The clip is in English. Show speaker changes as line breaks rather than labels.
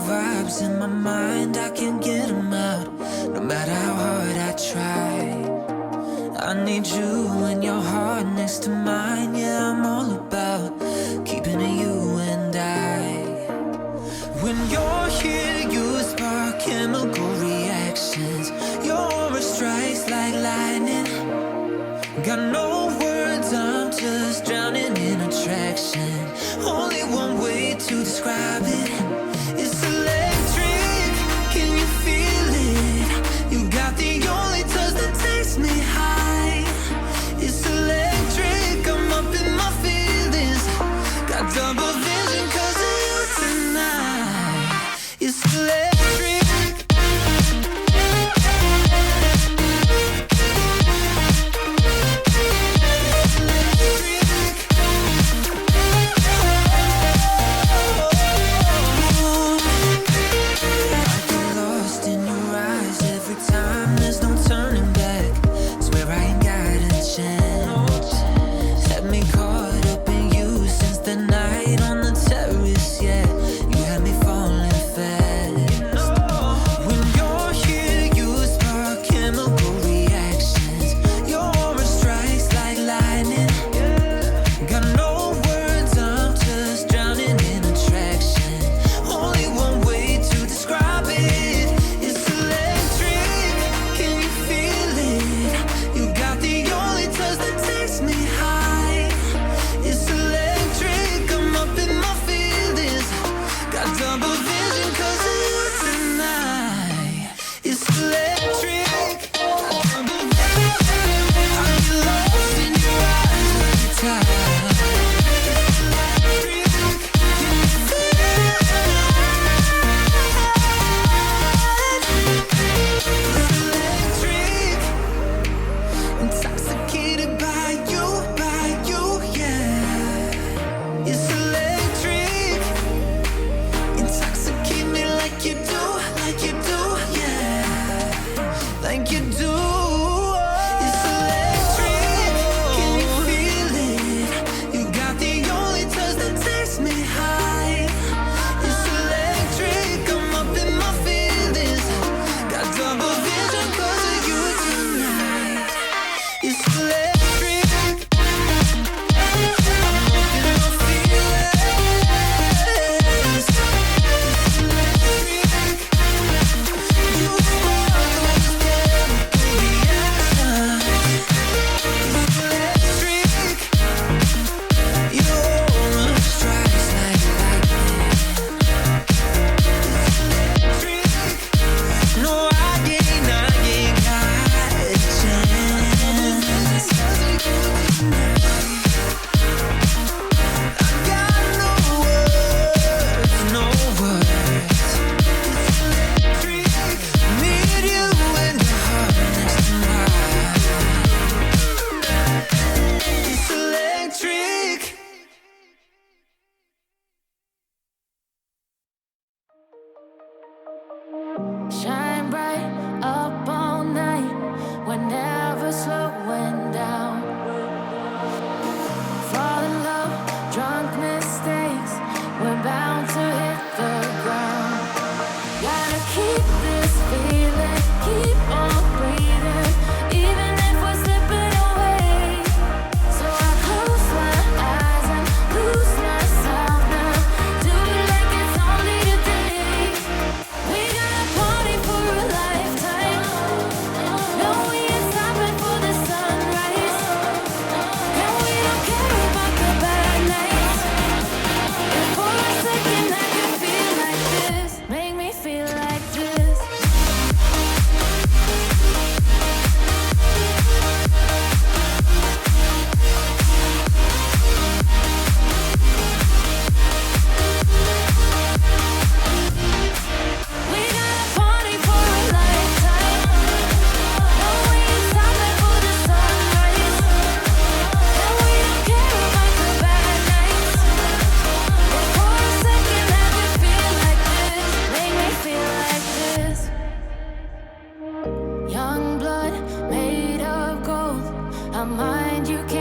vibes in my mind, I can't get them out. No matter how hard I try, I need you and your heart next to mine. Yeah, I'm all about keeping it you and I. When you're here, you spark chemical reactions. Your aura strikes like lightning. Got no words, I'm just drowning in attraction. Only one way to describe it. It's electric, can you feel it? You got the only touch that takes me high. It's electric, I'm up in my feelings. Got double vision 'cause of you tonight. It's electric.
Shine bright up all night, we're never slowing down. Fall in love, drunk mistakes, we're bound to hit the ground. Gotta keep this feeling, keep on breathing, even if we're slipping away. So I close my eyes and lose myself now. Do it like it's only today. We got a party for a lifetime. No, we ain't stopping for the sunrise. And we don't care about the bad nights. If for a second I can feel like this, make me feel like this. We got a party for a lifetime. No, we ain't stopping for the sunrise. And we don't care about the bad nights. If for a second I can feel like this, make me feel like this. Young blood made of gold, a mind you can't